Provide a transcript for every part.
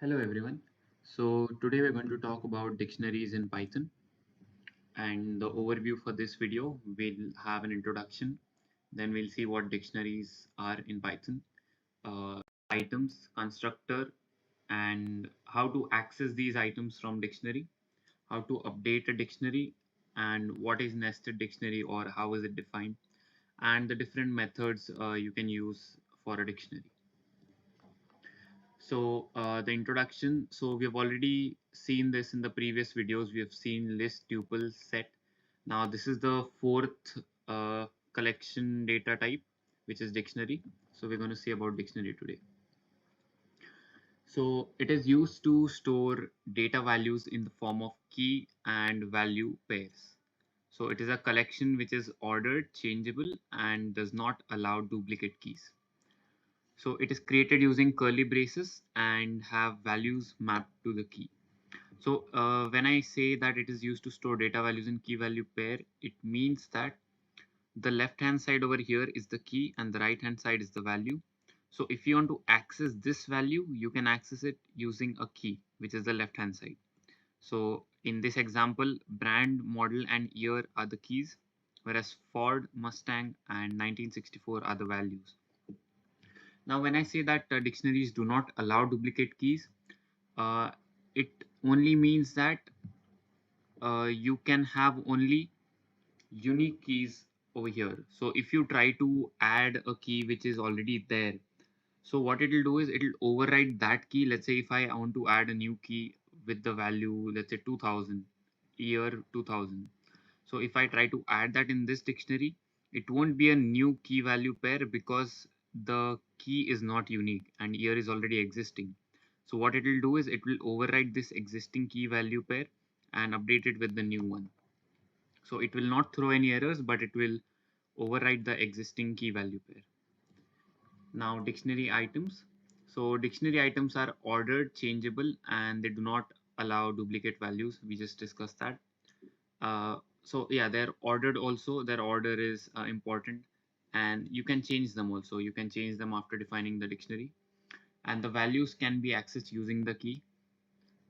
Hello everyone. So today we're going to talk about dictionaries in Python, and the overview for this video will have an introduction. Then we'll see what dictionaries are in Python, items, constructor, and how to access these items from dictionary, how to update a dictionary, and what is nested dictionary or how is it defined, and the different methods you can use for a dictionary. So the introduction, so we have already seen this in the previous videos. We have seen list, tuple, set. Now this is the fourth collection data type, which is dictionary. So we're going to see about dictionary today. So it is used to store data values in the form of key and value pairs. So it is a collection which is ordered, changeable, and does not allow duplicate keys. So it is created using curly braces and have values mapped to the key. So when I say that it is used to store data values in key value pair, it means that the left hand side over here is the key and the right hand side is the value. So if you want to access this value, you can access it using a key, which is the left hand side. So in this example, brand, model, and year are the keys, whereas Ford, Mustang, and 1964 are the values. Now, when I say that dictionaries do not allow duplicate keys, uh, it only means that you can have only unique keys over here. So if you try to add a key which is already there, so what it will do is it will override that key. Let's say if I want to add a new key with the value, let's say 2000, year 2000. So if I try to add that in this dictionary, it won't be a new key value pair because the key is not unique and year is already existing. So what it will do is it will override this existing key value pair and update it with the new one. So it will not throw any errors, but it will override the existing key value pair. Now dictionary items. So dictionary items are ordered, changeable, and they do not allow duplicate values. We just discussed that. So yeah, they're ordered also. Their order is important, and you can change them also. You can change them after defining the dictionary, and the values can be accessed using the key.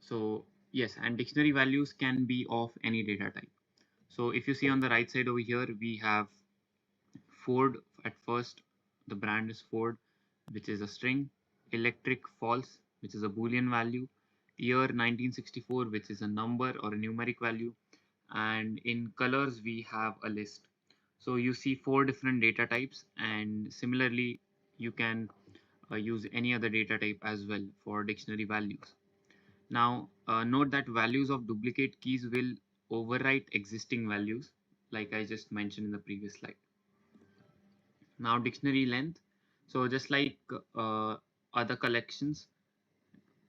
So yes, and dictionary values can be of any data type. So if you see on the right side over here, we have Ford at first. The brand is Ford, which is a string. Electric false, which is a Boolean value. Year 1964, which is a number or a numeric value. And in colors, we have a list. So you see four different data types, and similarly, you can use any other data type as well for dictionary values. Now, note that values of duplicate keys will overwrite existing values, like I just mentioned in the previous slide. Now, dictionary length. So just like other collections,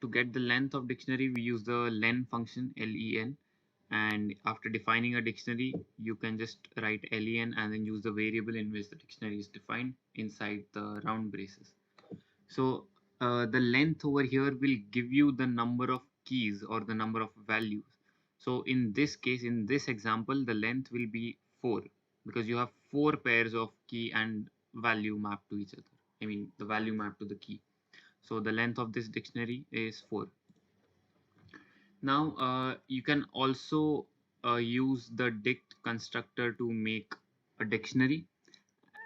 to get the length of dictionary, we use the len function, len, and after defining a dictionary, you can just write len and then use the variable in which the dictionary is defined inside the round braces. So the length over here will give you the number of keys or the number of values. So in this case, in this example, the length will be 4 because you have 4 pairs of key and value mapped to each other. I mean the value mapped to the key. So the length of this dictionary is 4. Now you can also use the dict constructor to make a dictionary,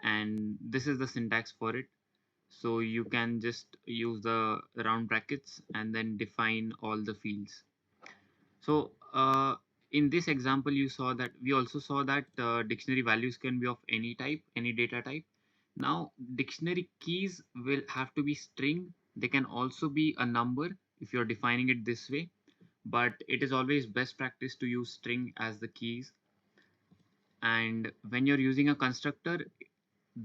and this is the syntax for it. So you can just use the round brackets and then define all the fields. So in this example, you saw that we also saw that dictionary values can be of any type, any data type. Now dictionary keys will have to be string. They can also be a number if you're defining it this way, but it is always best practice to use string as the keys. And when you're using a constructor,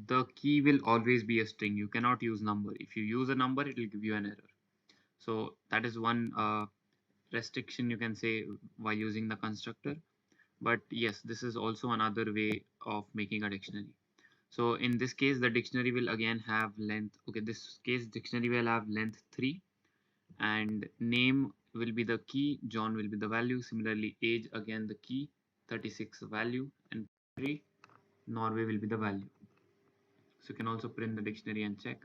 the key will always be a string. You cannot use number. If you use a number, it will give you an error. So that is one restriction you can say while using the constructor. But yes, this is also another way of making a dictionary. So in this case, the dictionary will again have length. Okay, this case dictionary will have length 3, and name will be the key, John will be the value. Similarly, age again the key, 36 value, and country, Norway will be the value. So you can also print the dictionary and check.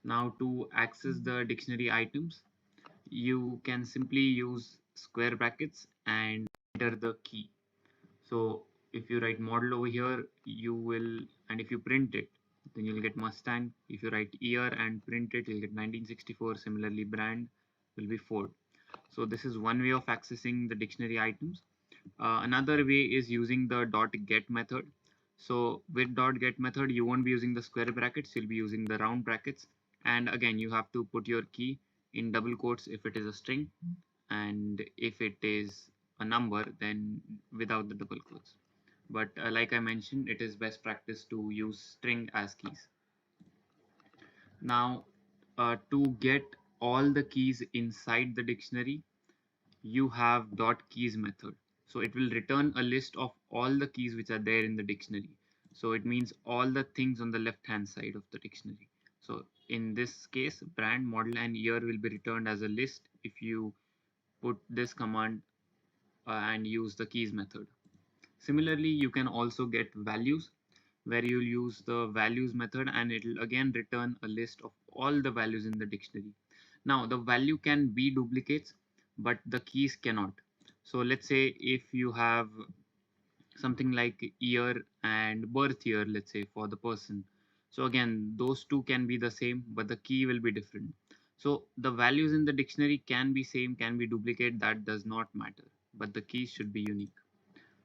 Now to access the dictionary items, you can simply use square brackets and enter the key. So if you write model over here, you will, and if you print it, then you'll get Mustang. If you write year and print it, you'll get 1964. Similarly, brand will be Ford. So this is one way of accessing the dictionary items. Another way is using the .get method. So with .get method, you won't be using the square brackets, you'll be using the round brackets. And again, you have to put your key in double quotes if it is a string, and if it is a number, then without the double quotes. But like I mentioned, it is best practice to use string as keys. Now, to get all the keys inside the dictionary, you have .keys method. So it will return a list of all the keys which are there in the dictionary. So it means all the things on the left hand side of the dictionary. So in this case, brand, model and year will be returned as a list if you put this command and use the keys method. Similarly, you can also get values, where you'll use the values method and it will again return a list of all the values in the dictionary. Now the value can be duplicates, but the keys cannot. So let's say if you have something like year and birth year, let's say for the person, so again those two can be the same, but the key will be different. So the values in the dictionary can be same, can be duplicate, that does not matter, but the keys should be unique.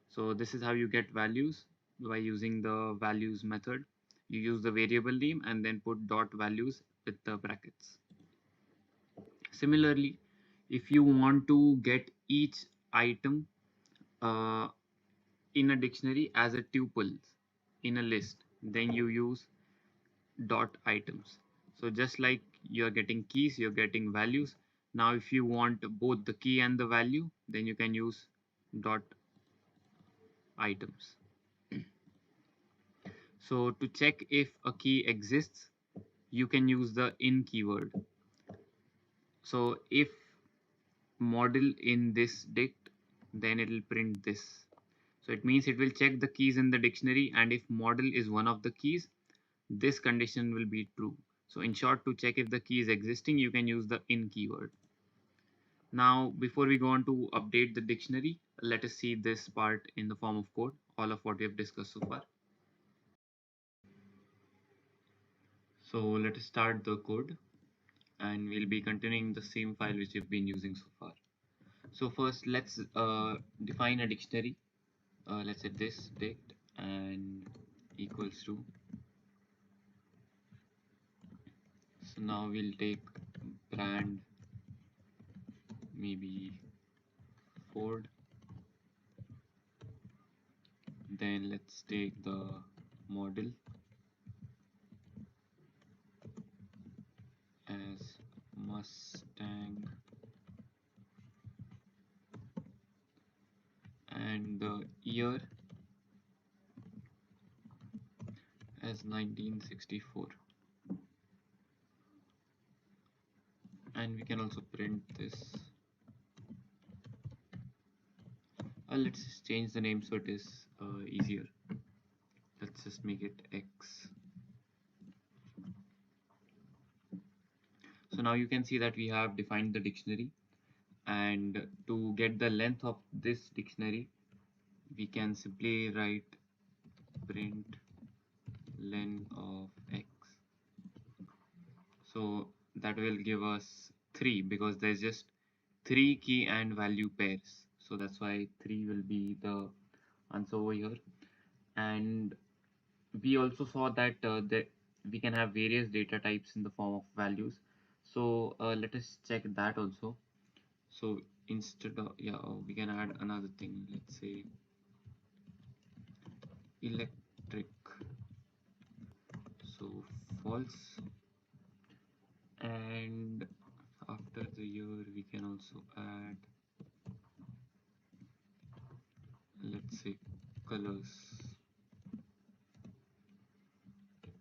So this is how you get values, by using the values method. You use the variable name and then put dot values with the brackets. Similarly, if you want to get each item uh, in a dictionary as a tuple in a list, then you use dot items. So just like you're getting keys, you're getting values. Now if you want both the key and the value, then you can use dot items. So to check if a key exists, you can use the in keyword. So if model in this dict, then it will print this. So it means it will check the keys in the dictionary, and if model is one of the keys, this condition will be true. So in short, to check if the key is existing, you can use the in keyword. Now, before we go on to update the dictionary, let us see this part in the form of code, all of what we have discussed so far. So let us start the code, and we'll be continuing the same file which we've been using so far. So first, let's define a dictionary. Let's say this dict and equals to. So now we'll take brand, maybe Ford. Then let's take the model as Mustang and the year as 1964, and we can also print this. Let's just change the name so it is easier. Let's just make it X. So now you can see that we have defined the dictionary, and to get the length of this dictionary, we can simply write print len of X. So that will give us 3, because there's just 3 key and value pairs. So that's why 3 will be the answer over here. And we also saw that we can have various data types in the form of values. So let us check that also. So instead of, we can add another thing. Let's say electric. So false. And after the year, we can also add, let's say, colors.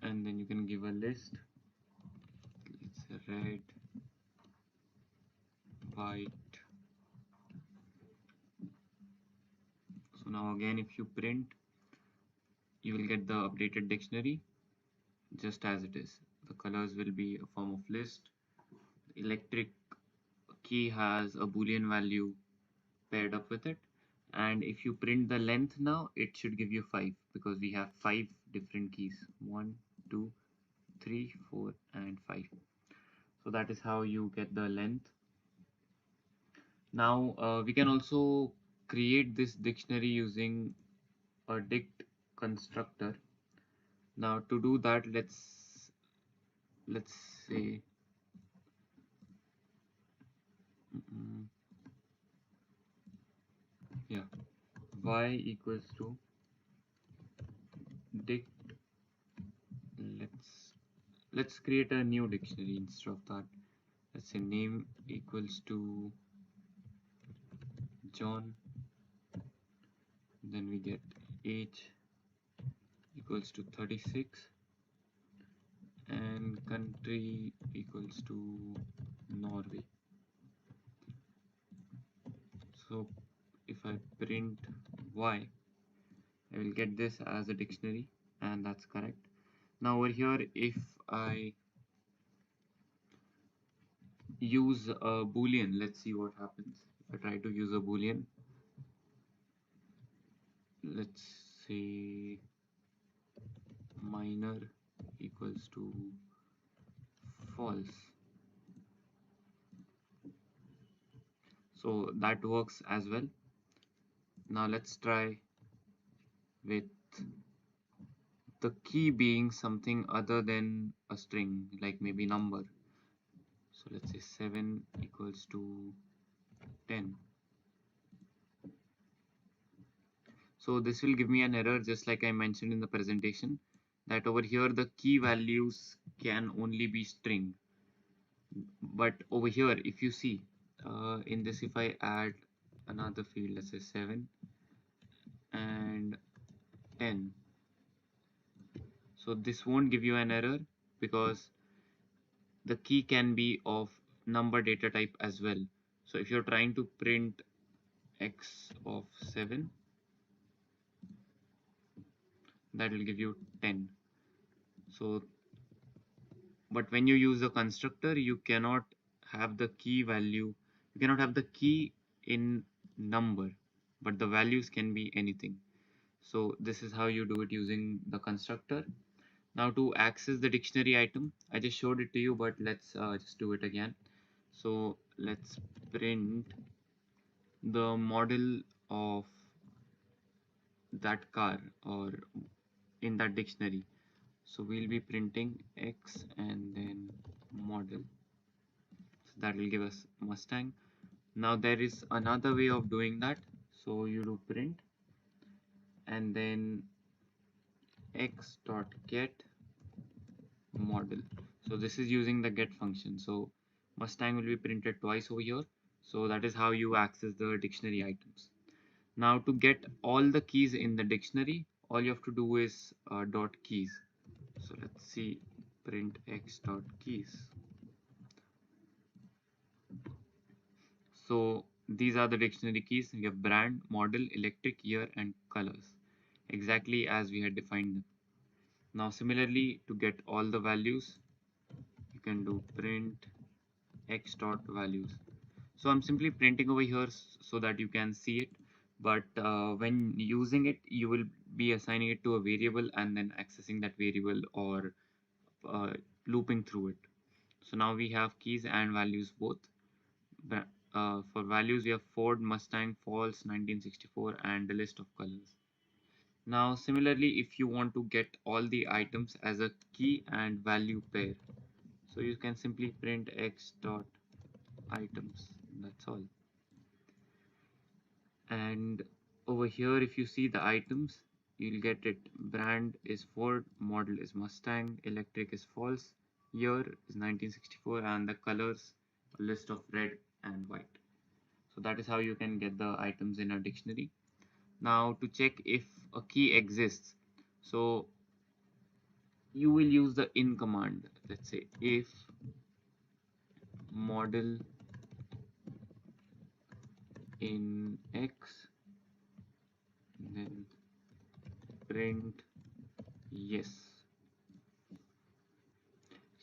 And then you can give a list. Let's say red, white. So now again, if you print, you will get the updated dictionary just as it is. The colors will be a form of list. Electric key has a boolean value paired up with it, and if you print the length now, it should give you 5 because we have 5 different keys: 1, 2, 3, 4 and 5. So that is how you get the length. Now we can also create this dictionary using a dict constructor. Now to do that, let's say mm, yeah, y equals to dict. Let's create a new dictionary instead of that. Let's say name equals to John. Then we get age equals to 36 and country equals to Norway. So if I print y, I will get this as a dictionary, and that's correct. Now over here, if I use a boolean, let's see what happens. If I try to use a boolean, let's say minor equals to false. So that works as well. Now let's try with the key being something other than a string, like maybe number. So let's say 7 equals to 10. So this will give me an error, just like I mentioned in the presentation, that over here the key values can only be string. But over here, if you see in this, if I add another field, let's say 7 and 10, so this won't give you an error because the key can be of number data type as well. So if you're trying to print x of 7, that will give you 10. So but when you use a constructor, you cannot have the key value, you cannot have the key in number, but the values can be anything. So this is how you do it using the constructor. Now to access the dictionary item, I just showed it to you, but let's just do it again. So let's print the model of that car or in that dictionary. So we'll be printing X and then model. So that will give us Mustang. Now there is another way of doing that. So you do print and then X dot get model. So this is using the get function. So Mustang will be printed twice over here. So that is how you access the dictionary items. Now to get all the keys in the dictionary, all you have to do is dot keys. So let's see, print X dot keys. So these are the dictionary keys. We have brand, model, electric, year and colors, exactly as we had defined them. Now similarly, to get all the values, you can do print X dot values. So I'm simply printing over here so that you can see it, but when using it, you will be assigning it to a variable and then accessing that variable or looping through it. So now we have keys and values both. For values, we have Ford, Mustang, false, 1964 and the list of colors. Now similarly, if you want to get all the items as a key and value pair, so you can simply print X dot items. That's all. And over here, if you see the items, you'll get it. Brand is Ford, model is Mustang, electric is false, year is 1964 and the colors, a list of red and white. So that is how you can get the items in a dictionary. Now to check if a key exists, so you will use the in command. Let's say if model in X, then print yes.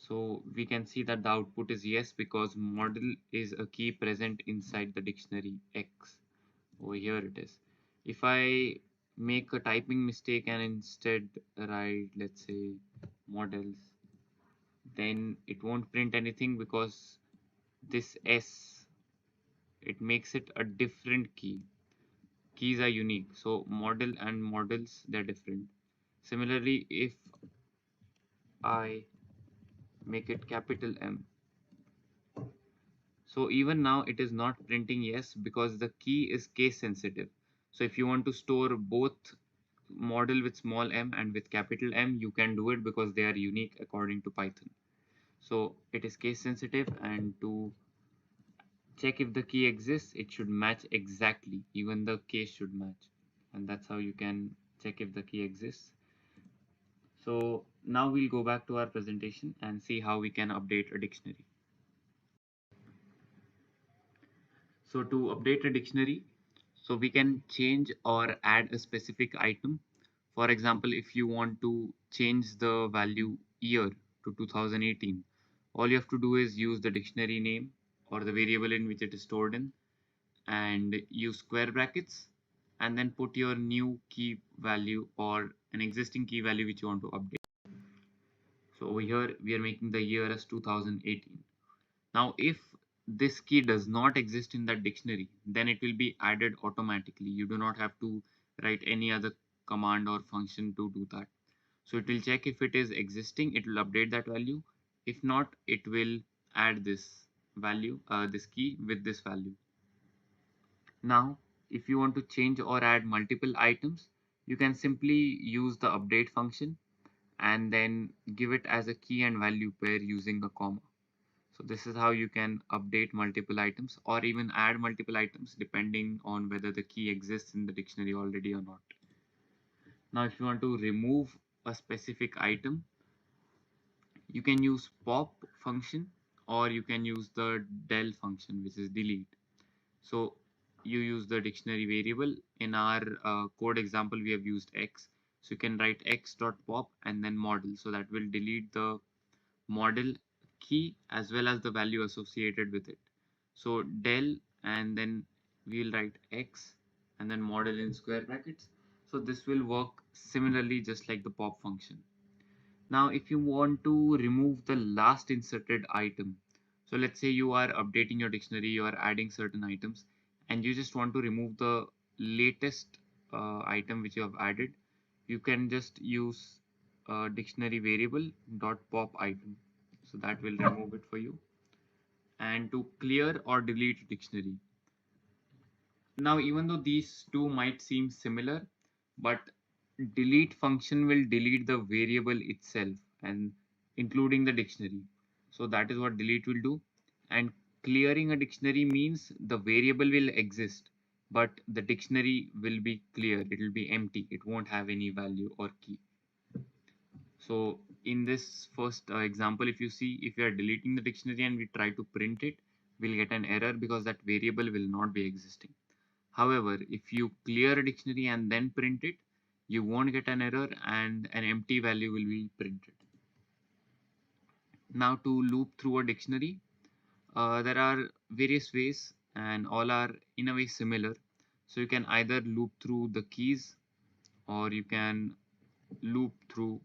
So we can see that the output is yes because model is a key present inside the dictionary X. Over here it is. If I make a typing mistake and instead write, let's say, models, then it won't print anything because this S, it makes it a different key. Keys are unique. So model and models, they're different. Similarly, if I make it capital M, so even now it is not printing yes because the key is case sensitive. So if you want to store both model with small m and with capital M, you can do it because they are unique according to Python. So it is case sensitive, and to check if the key exists, it should match exactly. Even the case should match. And that's how you can check if the key exists. So now we'll go back to our presentation and see how we can update a dictionary. So to update a dictionary, so we can change or add a specific item. For example, if you want to change the value year to 2018, all you have to do is use the dictionary name or the variable in which it is stored in, and use square brackets, and then put your new key value or an existing key value which you want to update. So over here we are making the year as 2018. Now, if this key does not exist in that dictionary, then it will be added automatically. You do not have to write any other command or function to do that. So it will check if it is existing, it will update that value. If not, it will add this value, this key with this value. Now, if you want to change or add multiple items, you can simply use the update function and then give it as a key and value pair using a comma. So this is how you can update multiple items or even add multiple items depending on whether the key exists in the dictionary already or not. Now, if you want to remove a specific item, you can use pop function or you can use the del function, which is delete. So you use the dictionary variable. In our code example, we have used X. So you can write x.pop and then model. So that will delete the model key as well as the value associated with it. So del, and then we'll write x and then model in square brackets. So this will work similarly just like the pop function. Now if you want to remove the last inserted item, so let's say you are updating your dictionary, you are adding certain items and you just want to remove the latest item which you have added, you can just use dictionary variable dot pop item. So that will remove it for you. And to clear or delete dictionary. Now, even though these two might seem similar, but delete function will delete the variable itself and including the dictionary. So that is what delete will do. And clearing a dictionary means the variable will exist, but the dictionary will be clear. It will be empty. It won't have any value or key. So in this first example, if you see, if we are deleting the dictionary and we try to print it, we'll get an error because that variable will not be existing. However, if you clear a dictionary and then print it, you won't get an error and an empty value will be printed. Now to loop through a dictionary, there are various ways and all are in a way similar. So you can either loop through the keys or you can loop through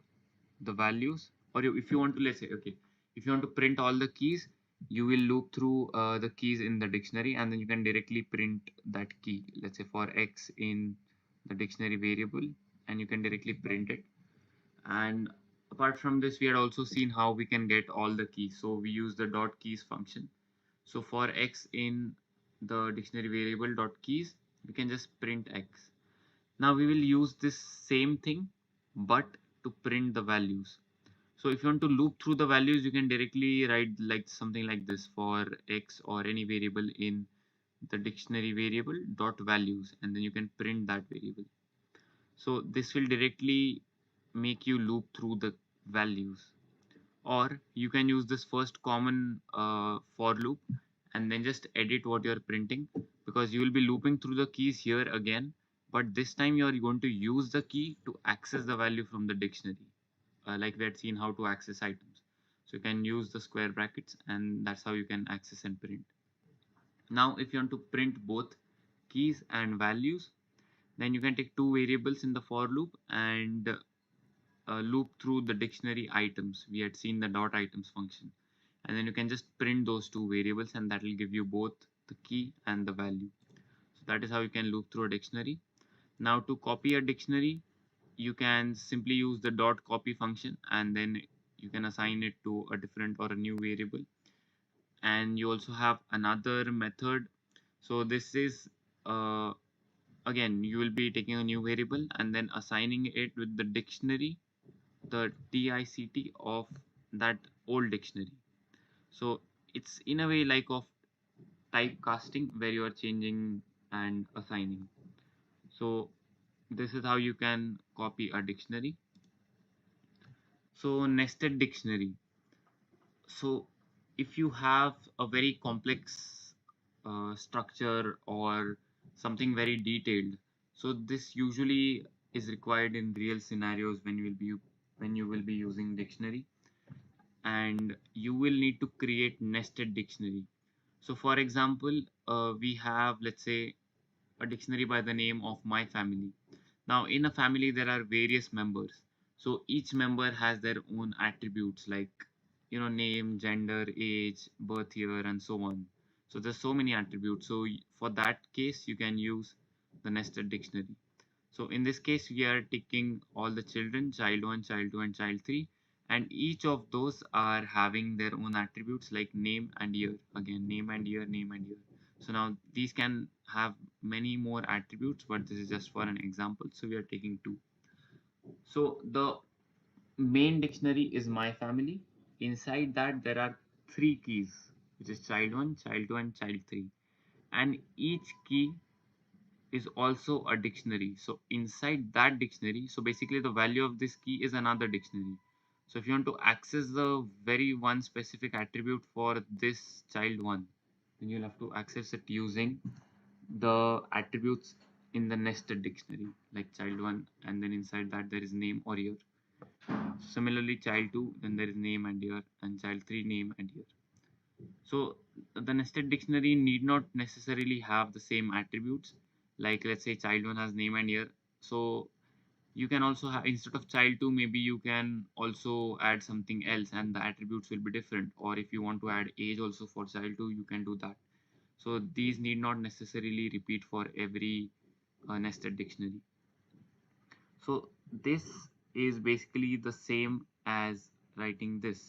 the values, or if you want to, let's say, okay, if you want to print all the keys, you will loop through the keys in the dictionary and then you can directly print that key, let's say for x in the dictionary variable, and you can directly print it. And apart from this, we had also seen how we can get all the keys. So we use the dot keys function. So for x in the dictionary variable dot keys, we can just print x. Now we will use this same thing but to print the values. So if you want to loop through the values, you can directly write like something like this for x or any variable in the dictionary variable dot values, and then you can print that variable. So this will directly make you loop through the values. Or you can use this first common for loop and then just edit what you're printing, because you will be looping through the keys here again, but this time you are going to use the key to access the value from the dictionary, like we had seen how to access items. So you can use the square brackets, and that's how you can access and print. Now if you want to print both keys and values, then you can take two variables in the for loop and loop through the dictionary items. We had seen the dot items function, and then you can just print those two variables, and that will give you both the key and the value. So that is how you can loop through a dictionary. Now to copy a dictionary, you can simply use the dot copy function, and then you can assign it to a different or a new variable. And you also have another method. So this is again, you will be taking a new variable and then assigning it with the dictionary, the dict of that old dictionary. So it's in a way like of typecasting, where you are changing and assigning. So this is how you can copy a dictionary. So nested dictionary. So if you have a very complex structure or something very detailed, so this usually is required in real scenarios when you will be using dictionary, and you will need to create nested dictionary. So for example, we have, let's say, a dictionary by the name of my family. Now in a family there are various members, so each member has their own attributes, like name, gender, age, birth year, and so on. So there's so many attributes. So for that case you can use the nested dictionary. So in this case we are taking all the children, child 1, child 2, and child 3, and each of those are having their own attributes like name and year. Again, name and year, name and year. So now these can have many more attributes, but this is just for an example. So we are taking two. So the main dictionary is my family. Inside that there are three keys, which is child 1, child 2, and child 3. And each key is also a dictionary. So inside that dictionary, so basically the value of this key is another dictionary. So if you want to access the very one specific attribute for this child 1, then you'll have to access it using the attributes in the nested dictionary, like child 1, and then inside that there is name or year. Similarly child 2, then there is name and year, and child 3, name and year. So the nested dictionary need not necessarily have the same attributes. Like let's say child 1 has name and year, so you can also have, instead of child 2, maybe you can also add something else and the attributes will be different. Or if you want to add age also for child 2, you can do that. So these need not necessarily repeat for every nested dictionary. So this is basically the same as writing this.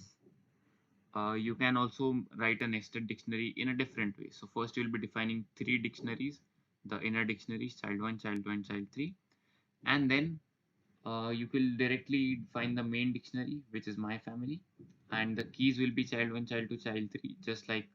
You can also write a nested dictionary in a different way. So first you will be defining three dictionaries, the inner dictionaries, child 1, child 2, and child 3. And then you will directly define the main dictionary, which is my family. And the keys will be child 1, child 2, child 3, just like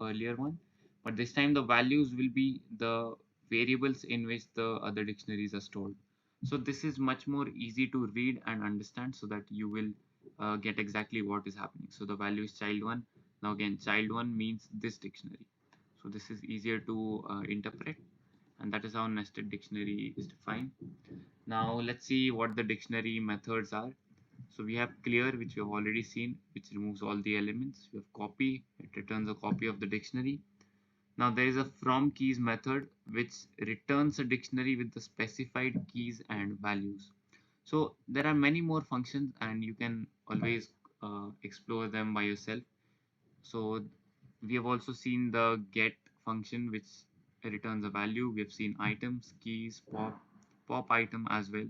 earlier one. But this time the values will be the variables in which the other dictionaries are stored. So this is much more easy to read and understand, so that you will get exactly what is happening. So the value is child 1. Now again, child 1 means this dictionary. So this is easier to interpret, and that is how nested dictionary is defined. Now let's see what the dictionary methods are. So we have clear, which we have already seen, which removes all the elements. We have copy, it returns a copy of the dictionary. Now there is a from keys method, which returns a dictionary with the specified keys and values. So there are many more functions, and you can always explore them by yourself. So we have also seen the get function, which returns a value. We have seen items, keys, pop item as well.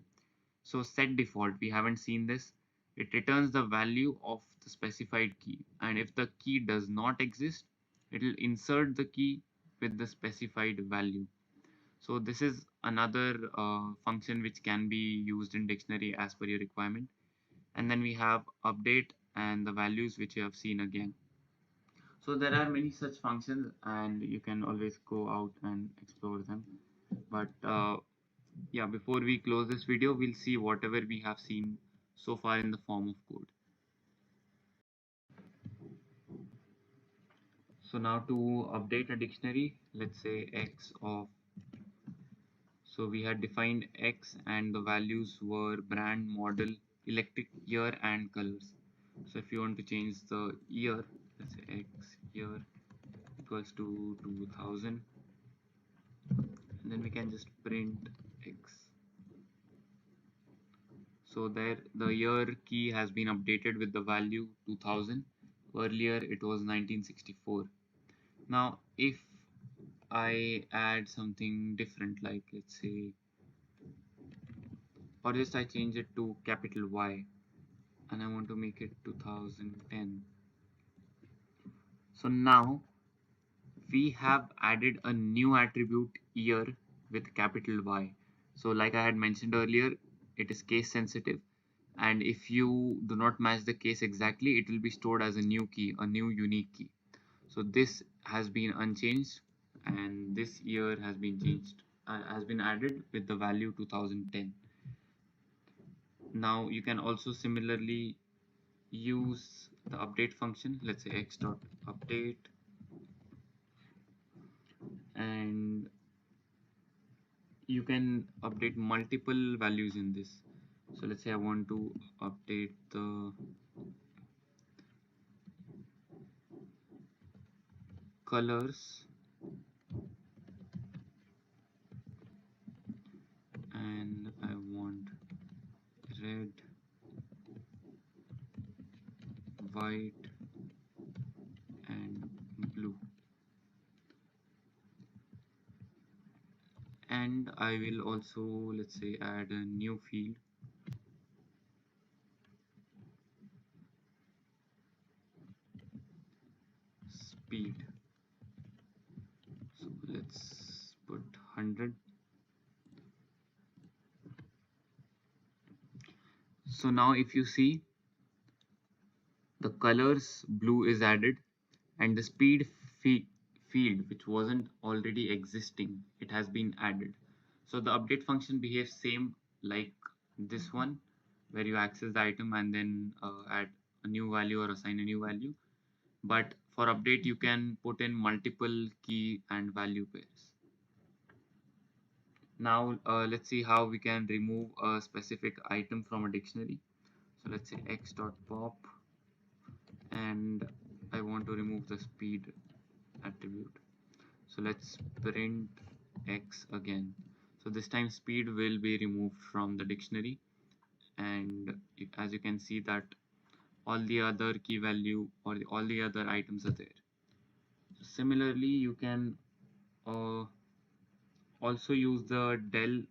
So set default, we haven't seen this. It returns the value of the specified key, and if the key does not exist, it will insert the key with the specified value. So this is another function which can be used in dictionary as per your requirement. And then we have update and the values, which you have seen again. So there are many such functions, and you can always go out and explore them. But yeah, before we close this video, we'll see whatever we have seen so far in the form of code. So now to update a dictionary, let's say x of, so we had defined x and the values were brand, model, electric, year, and colors. So if you want to change the year, let's say x year equals to 2000, and then we can just print x. So there the year key has been updated with the value 2000. Earlier it was 1964. Now if I add something different, like let's say, or just I change it to capital Y and I want to make it 2010. So now we have added a new attribute year with capital Y. So like I had mentioned earlier, it is case sensitive, and if you do not match the case exactly, it will be stored as a new key, a new unique key. So this has been unchanged, and this year has been added with the value 2010. Now you can also similarly use the update function. Let's say x dot update, and you can update multiple values in this. So let's say I want to update the colors, and I want red, white, and blue. And I will also, let's say, add a new field, speed. So let's put 100. So now if you see, the colors blue is added, and the speed field, which wasn't already existing, it has been added. So the update function behaves same like this one, where you access the item and then add a new value or assign a new value. But for update, you can put in multiple key and value pairs. Now let's see how we can remove a specific item from a dictionary. So let's say x.pop, and I want to remove the speed attribute. So let's print x again. So this time speed will be removed from the dictionary, and as you can see that all the other key value or all the other items are there. So similarly, you can uh, also use the del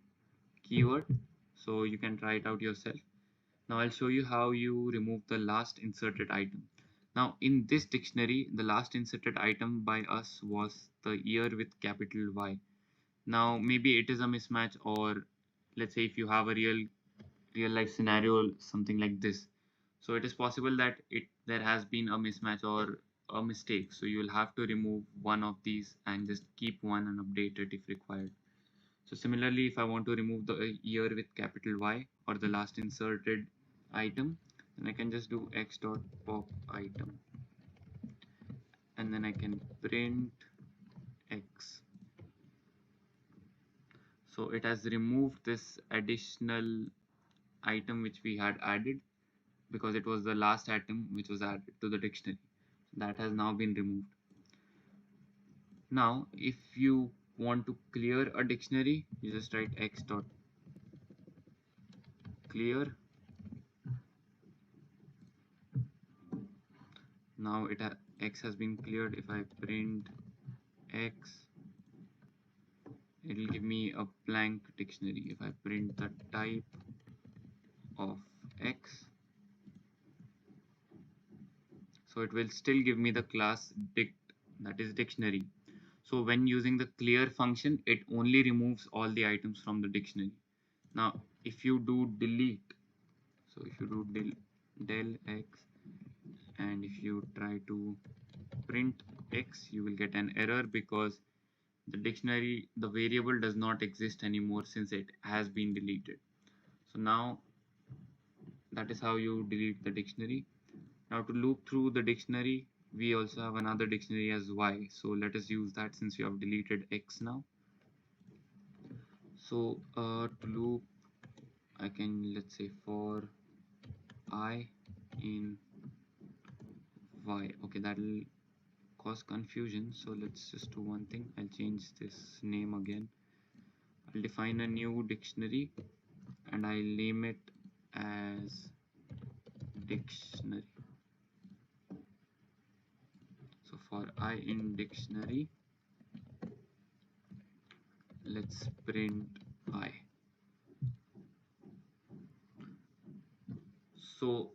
keyword, so you can try it out yourself. Now I'll show you how you remove the last inserted item. Now in this dictionary, the last inserted item by us was the year with capital Y. Now maybe it is a mismatch, or let's say if you have a real life scenario, something like this. So it is possible that there has been a mismatch or a mistake. So you will have to remove one of these and just keep one and update it if required. So similarly, if I want to remove the year with capital Y or the last inserted item, then I can just do x dot pop item, and then I can print x. So it has removed this additional item which we had added, because it was the last item which was added to the dictionary. That has now been removed. Now if you want to clear a dictionary, you just write x dot clear. Now x has been cleared. If I print x, it will give me a blank dictionary. If I print the type of x, so it will still give me the class dict, that is dictionary. So when using the clear function, it only removes all the items from the dictionary. Now if you do delete, so if you do del x, and if you try to print x, you will get an error because the dictionary, the variable does not exist anymore since it has been deleted. So now that is how you delete the dictionary. Now to loop through the dictionary, we also have another dictionary as y. So let us use that since we have deleted x now. So to loop, I can, let's say, for I in y. Okay, that'll cause confusion, so let's just do one thing. I'll change this name again. I'll define a new dictionary and I'll name it as dictionary. So for I in dictionary, let's print I. So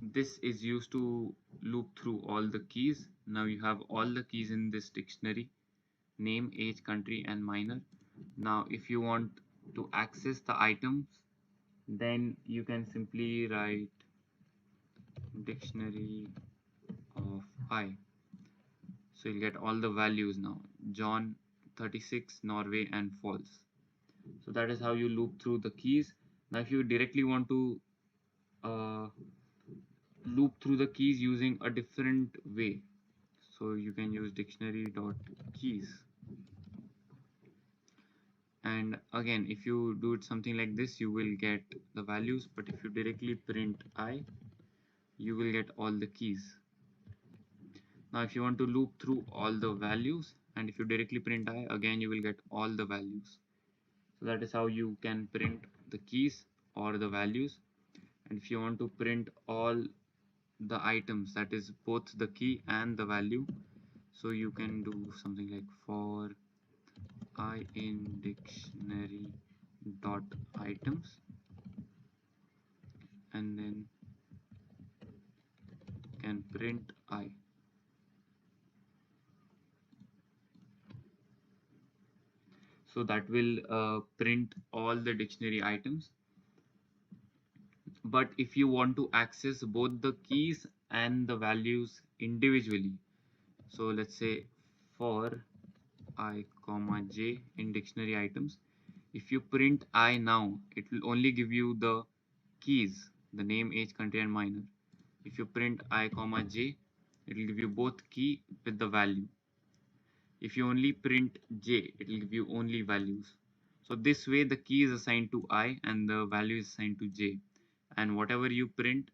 this is used to loop through all the keys. Now you have all the keys in this dictionary: name, age, country, and minor. Now if you want to access the items, then you can simply write dictionary of I. So you'll get all the values now: John, 36, Norway, and false. So that is how you loop through the keys. Now if you directly want to uh, loop through the keys using a different way, so you can use dictionary.keys. And again, if you do it something like this, you will get the values, but if you directly print I, you will get all the keys. Now if you want to loop through all the values, and if you directly print I, again you will get all the values. So that is how you can print the keys or the values. And if you want to print all the items, that is both the key and the value, so you can do something like for I in dictionary dot items, and then can print I. So that will print all the dictionary items. But if you want to access both the keys and the values individually, so let's say for I comma j in dictionary items, if you print I now, it will only give you the keys, the name, age, country, and minor. If you print I comma j, it will give you both key with the value. If you only print j, it will give you only values. So this way the key is assigned to I and the value is assigned to j, and whatever you print,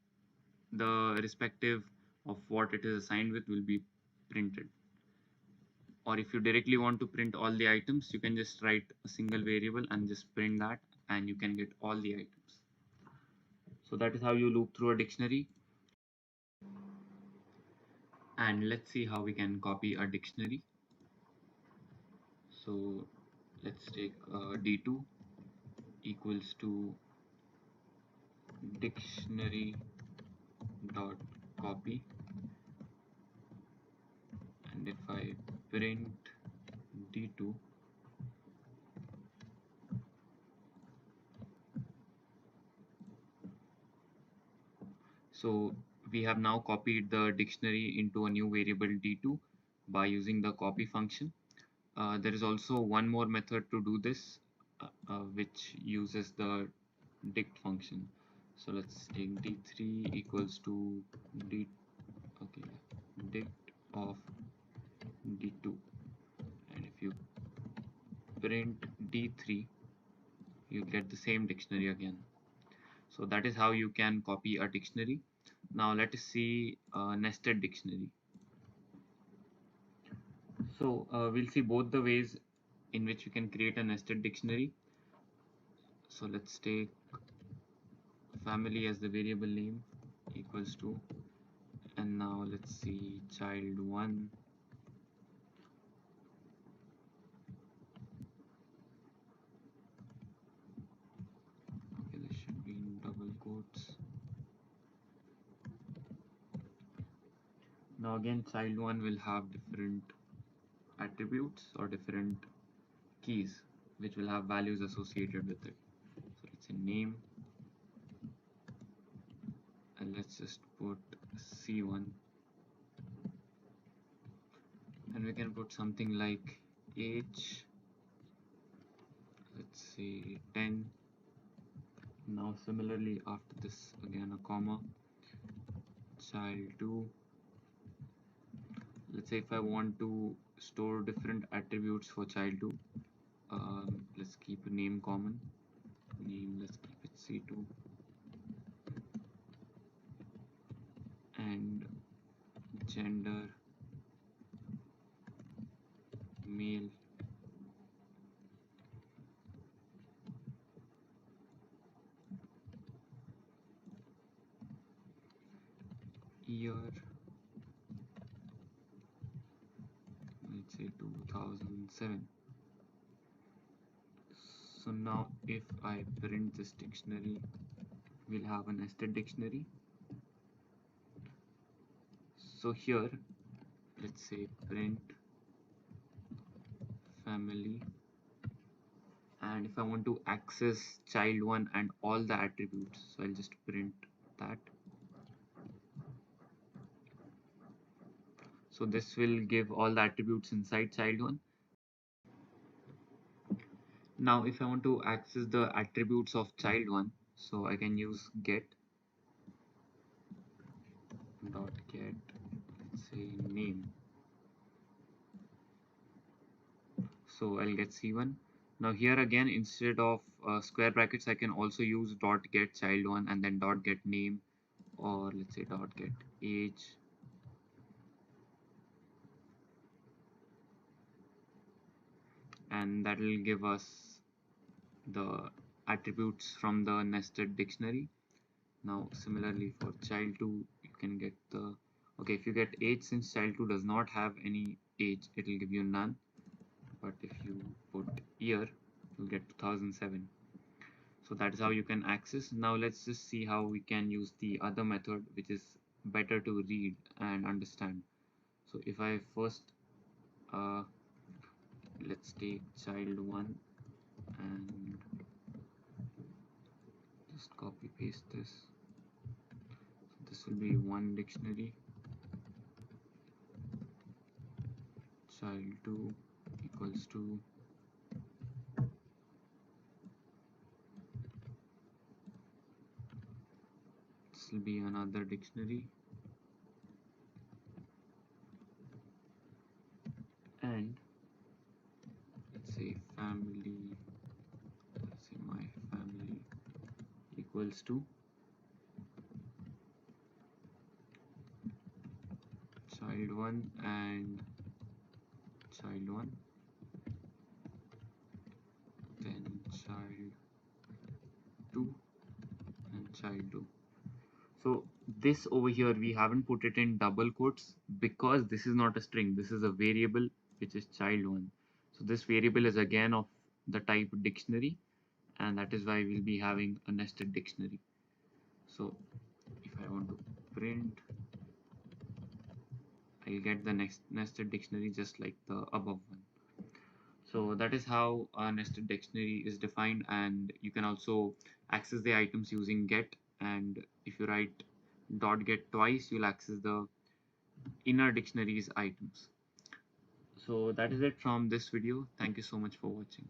the respective of what it is assigned with will be printed. Or if you directly want to print all the items, you can just write a single variable and just print that, and you can get all the items. So that is how you loop through a dictionary. And let's see how we can copy a dictionary. So let's take d2 equals to dictionary dot copy, and if I print d2, so we have now copied the dictionary into a new variable d2 by using the copy function. There is also one more method to do this, which uses the dict function. So let's take d3 equals to d, okay, dict of d2, and if you print d3, you get the same dictionary again. So that is how you can copy a dictionary. Now let us see a nested dictionary. So we'll see both the ways in which you can create a nested dictionary. So let's take family as the variable name equals to, and now let's see child1 okay, this should be in double quotes. Now again, child1 will have different attributes or different keys which will have values associated with it. So let's say name, and let's just put c1, and we can put something like age, let's say 10. Now similarly, after this again a comma, child2. Let's say if I want to store different attributes for child2, let's keep a name common, name, let's keep it c2, and gender, male, year, let's say 2007. So now if I print this dictionary, we'll have a nested dictionary. So here, let's say print family, and if I want to access child 1 and all the attributes, so I'll just print that. So this will give all the attributes inside child 1. Now if I want to access the attributes of child 1, so I can use get dot get, say name. So I'll get C1. Now here again, instead of square brackets, I can also use dot get child 1 and then dot get name, or let's say dot get age. And that will give us the attributes from the nested dictionary. Now similarly for child 2, you can get the, okay, if you get age, since child 2 does not have any age, it will give you none. But if you put year, you'll get 2007. So that is how you can access. Now let's just see how we can use the other method, which is better to read and understand. So if I first let's take child 1 and just copy paste this. So this will be one dictionary, child 2 equals to this will be another dictionary, and let's say family, let's say my family equals to child 1 and child 1, then child 2 and child 2. So this over here, we haven't put it in double quotes because this is not a string, this is a variable which is child 1. So this variable is again of the type dictionary, and that is why we'll be having a nested dictionary. So if I want to print, I'll get the next nested dictionary just like the above one. So that is how a nested dictionary is defined, and you can also access the items using get, and if you write dot get twice, you'll access the inner dictionary's items. So that is it from this video. Thank you so much for watching.